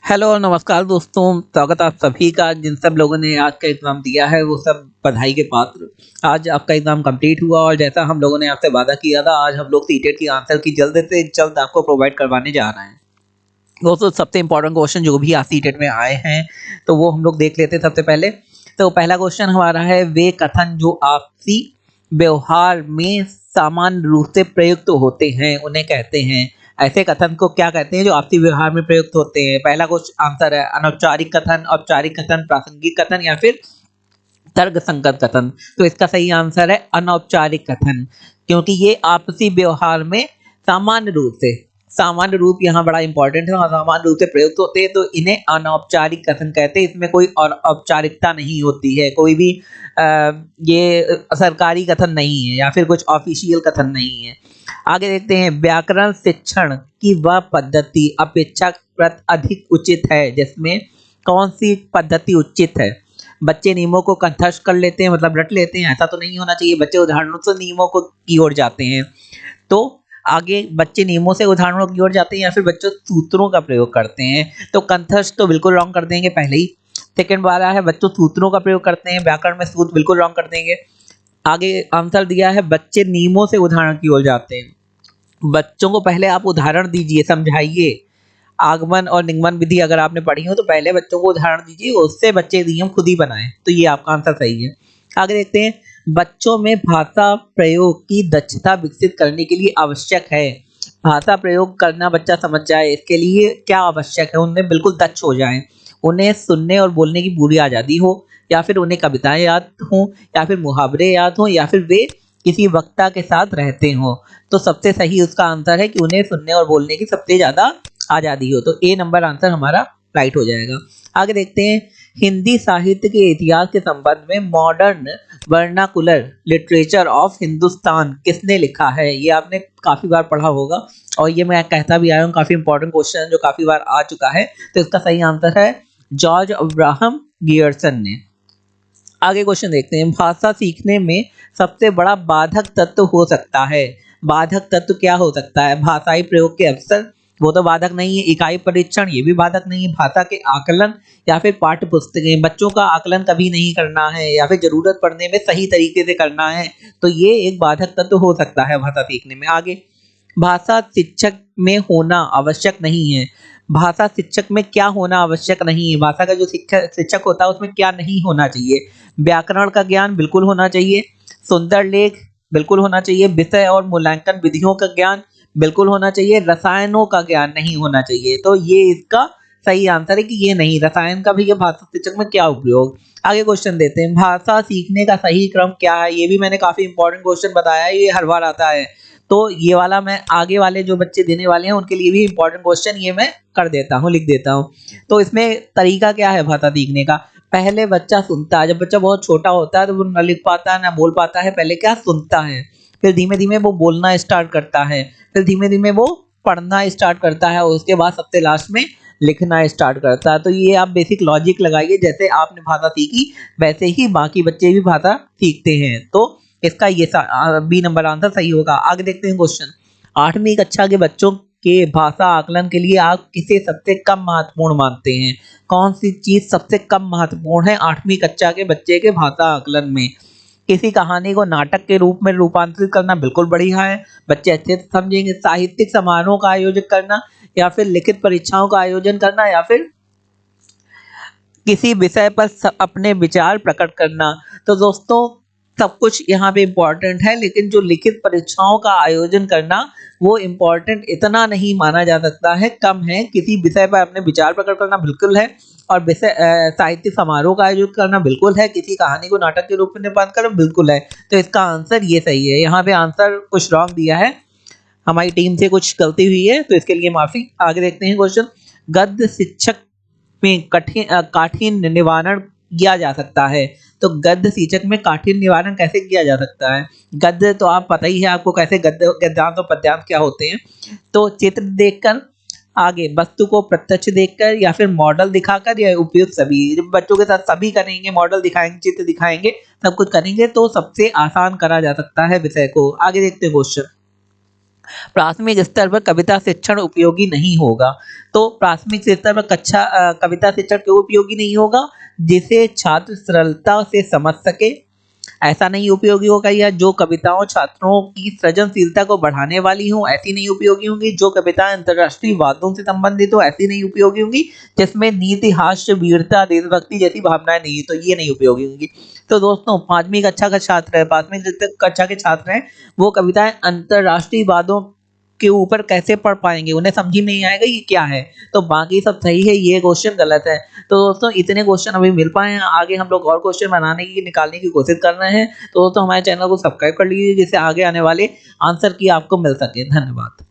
Hello और नमस्कार दोस्तों, स्वागत है आप सभी का। जिन सब लोगों ने आज का एग्ज़ाम दिया है वो सब बधाई के पात्र। आज आपका एग्ज़ाम कंप्लीट हुआ और जैसा हम लोगों ने आपसे वादा किया था, आज हम लोग सीटेट की आंसर की जल्द से जल्द आपको प्रोवाइड करवाने जा रहे हैं। दोस्तों, सबसे इम्पोर्टेंट क्वेश्चन जो भी आज सीटेट में आए हैं, तो वो हम लोग देख लेते हैं सबसे पहले। तो पहला क्वेश्चन हमारा है, वे कथन जो आपसी व्यवहार में सामान्य रूप से प्रयुक्त होते हैं उन्हें कहते हैं। ऐसे कथन को क्या कहते हैं जो आपसी व्यवहार में प्रयुक्त होते हैं? पहला क्वेश्चन आंसर है अनौपचारिक कथन, औपचारिक कथन, प्रासंगिक कथन या फिर तर्क संगत कथन। तो इसका सही आंसर है अनौपचारिक कथन, क्योंकि ये आपसी व्यवहार में सामान्य रूप से, सामान्य रूप यहाँ बड़ा इंपॉर्टेंट है और सामान्य रूप से प्रयुक्त होते हैं, तो इन्हें अनौपचारिक कथन कहते हैं। इसमें कोई और औपचारिकता नहीं होती है, कोई भी ये सरकारी कथन नहीं है या फिर कुछ ऑफिशियल कथन नहीं है। आगे देखते हैं, व्याकरण शिक्षण की वह पद्धति अपेक्षाकृत अधिक उचित है जिसमें कौन सी पद्धति उचित है? बच्चे नियमों को कंठस्थ कर लेते हैं, मतलब रट लेते हैं, ऐसा तो नहीं होना चाहिए। बच्चे उदाहरणों से नियमों को की ओर जाते हैं। तो आगे बच्चे नियमों से उदाहरणों की ओर जाते हैं या फिर बच्चे सूत्रों का प्रयोग करते हैं। तो कंठस्थ तो बिल्कुल रॉन्ग कर देंगे पहले ही। सेकंड वाला है, बच्चों सूत्रों का प्रयोग करते हैं, व्याकरण में सूत्र बिल्कुल रॉन्ग कर देंगे। आगे आंसर दिया है, बच्चे नियमों से उदाहरण की ओर जाते हैं। बच्चों को पहले आप उदाहरण दीजिए, समझाइए। आगमन और निगमन विधि अगर आपने पढ़ी हो तो पहले बच्चों को उदाहरण दीजिए, उससे बच्चे नियम खुद ही बनाएं। तो ये आपका आंसर सही है। आगे देखते हैं, बच्चों में भाषा प्रयोग की दक्षता विकसित करने के लिए आवश्यक है। भाषा प्रयोग करना बच्चा समझ जाए, इसके लिए क्या आवश्यक है? उनमें बिल्कुल दक्ष हो जाएं, उन्हें सुनने और बोलने की पूरी आज़ादी हो, या फिर उन्हें कविताएं याद हों, या फिर मुहावरे याद हों, या फिर वे किसी वक्ता के साथ रहते हों। तो सबसे सही उसका आंसर है कि उन्हें सुनने और बोलने की सबसे ज़्यादा आज़ादी हो। तो ए नंबर आंसर हमारा राइट हो जाएगा। आगे देखते हैं, हिंदी साहित्य के इतिहास के संबंध में modern vernacular literature of Hindustan किसने लिखा है? ये आपने काफ़ी बार पढ़ा होगा और ये मैं कहता भी आया हूँ, काफ़ी इंपॉर्टेंट क्वेश्चन है जो काफ़ी बार आ चुका है। तो इसका सही आंसर है जॉर्ज अब्राहम गियर्सन ने। आगे क्वेश्चन देखते हैं, भाषा सीखने में सबसे बड़ा बाधक तत्व हो सकता है। बाधक तत्व क्या हो सकता है? भाषाई प्रयोग के अवसर, वो तो बाधक नहीं है। इकाई परीक्षण, ये भी बाधक नहीं है। भाषा के आकलन या फिर पाठ्य पुस्तकें, बच्चों का आकलन कभी नहीं करना है या फिर जरूरत पड़ने में सही तरीके से करना है, तो ये एक बाधक तत्व हो सकता है भाषा सीखने में। आगे, भाषा शिक्षक में होना आवश्यक नहीं है। भाषा शिक्षक में क्या होना आवश्यक नहीं है? भाषा का जो शिक्षक होता है उसमें क्या नहीं होना चाहिए? व्याकरण का ज्ञान बिल्कुल होना चाहिए, सुंदर लेख बिल्कुल होना चाहिए, विषय और मूल्यांकन विधियों का ज्ञान बिल्कुल होना चाहिए, रसायनों का ज्ञान नहीं होना चाहिए। तो ये इसका सही आंसर है कि ये नहीं, रसायन का भी ये भाषा शिक्षक में क्या उपयोग। आगे क्वेश्चन देते हैं, भाषा सीखने का सही क्रम क्या है? ये भी मैंने काफी इंपॉर्टेंट क्वेश्चन बताया है, ये हर बार आता है। तो ये वाला मैं आगे वाले जो बच्चे देने वाले हैं उनके लिए भी इंपॉर्टेंट क्वेश्चन ये मैं कर देता हूँ, लिख देता हूँ। तो इसमें तरीका क्या है भाषा सीखने का? पहले बच्चा सुनता है, जब बच्चा बहुत छोटा होता है तो वो न लिख पाता है ना बोल पाता है, पहले क्या सुनता है, फिर धीमे धीमे वो बोलना स्टार्ट करता है, फिर धीमे धीमे वो पढ़ना स्टार्ट करता है और उसके बाद सबसे लास्ट में लिखना स्टार्ट करता है। तो ये आप बेसिक लॉजिक लगाइए, जैसे आपने भाषा सीखी वैसे ही बाकी बच्चे भी भाषा सीखते हैं। तो इसका ये बी नंबर आंसर सही होगा। आगे देखते हैं क्वेश्चन, 8वीं कक्षा के बच्चों के भाषा आकलन के लिए आप किसे सबसे कम महत्वपूर्ण मानते हैं? कौन सी चीज सबसे कम महत्वपूर्ण है 8वीं कक्षा के बच्चे के भाषा आकलन में? किसी कहानी को नाटक के रूप में रूपांतरित करना बिल्कुल बढ़िया है, बच्चे अच्छे से समझेंगे। साहित्यिक समारोह का आयोजन करना, या फिर लिखित परीक्षाओं का आयोजन करना, या फिर किसी विषय पर अपने विचार प्रकट करना। तो दोस्तों, सब कुछ यहाँ पे इम्पोर्टेंट है, लेकिन जो लिखित परीक्षाओं का आयोजन करना वो इम्पोर्टेंट इतना नहीं माना जा सकता है, कम है। किसी विषय पर अपने विचार प्रकट करना बिल्कुल है, और विषय साहित्यिक समारोह का आयोजन करना बिल्कुल है, किसी कहानी को नाटक के रूप में निरूपित करना बिल्कुल है। तो इसका आंसर ये सही है। यहाँ पे आंसर कुछ रॉन्ग दिया है, हमारी टीम से कुछ गलती हुई है, तो इसके लिए माफी। आगे देखते हैं क्वेश्चन, गद्य शिक्षक में काठिन्य निवारण किया जा सकता है। तो गद्य शीर्षक में काठिन्य निवारण कैसे किया जा सकता है? गद्य तो आप पता ही है आपको कैसे, गद्य गद्यांश और पद्यांश क्या होते हैं। तो चित्र देखकर, आगे वस्तु को प्रत्यक्ष देखकर, या फिर मॉडल दिखाकर, या उपयुक्त सभी। जब बच्चों के साथ सभी करेंगे, मॉडल दिखाएंगे, चित्र दिखाएंगे, सब कुछ करेंगे तो सबसे आसान करा जा सकता है विषय को। आगे देखते हैं क्वेश्चन, प्राथमिक स्तर पर कविता शिक्षण उपयोगी नहीं होगा। तो प्राथमिक स्तर पर कविता शिक्षण क्यों उपयोगी नहीं होगा? जिसे छात्र सरलता से समझ सके, ऐसा नहीं उपयोगी होगा। या जो कविताओं छात्रों की सृजनशीलता को बढ़ाने वाली हों, ऐसी नहीं उपयोगी होंगी। जो कविताएं अंतर्राष्ट्रीय वादों से संबंधित हो, ऐसी नहीं उपयोगी होंगी। जिसमें नीति, हास्य, वीरता, देशभक्ति जैसी भावनाएं नहीं है, तो ये नहीं उपयोगी होंगी। तो दोस्तों, पांचवी कक्षा का छात्र है, पांचवी कक्षा के छात्र हैं, वो कविताएं अंतर्राष्ट्रीय वादों के ऊपर कैसे पढ़ पाएंगे? उन्हें समझ ही नहीं आएगा ये क्या है। तो बाकी सब सही है, ये क्वेश्चन गलत है। तो दोस्तों, इतने क्वेश्चन अभी मिल पाए हैं, आगे हम लोग और क्वेश्चन निकालने की कोशिश कर रहे हैं। तो दोस्तों, हमारे चैनल को सब्सक्राइब कर लीजिए, जिससे आगे आने वाले आंसर की आपको मिल सके। धन्यवाद।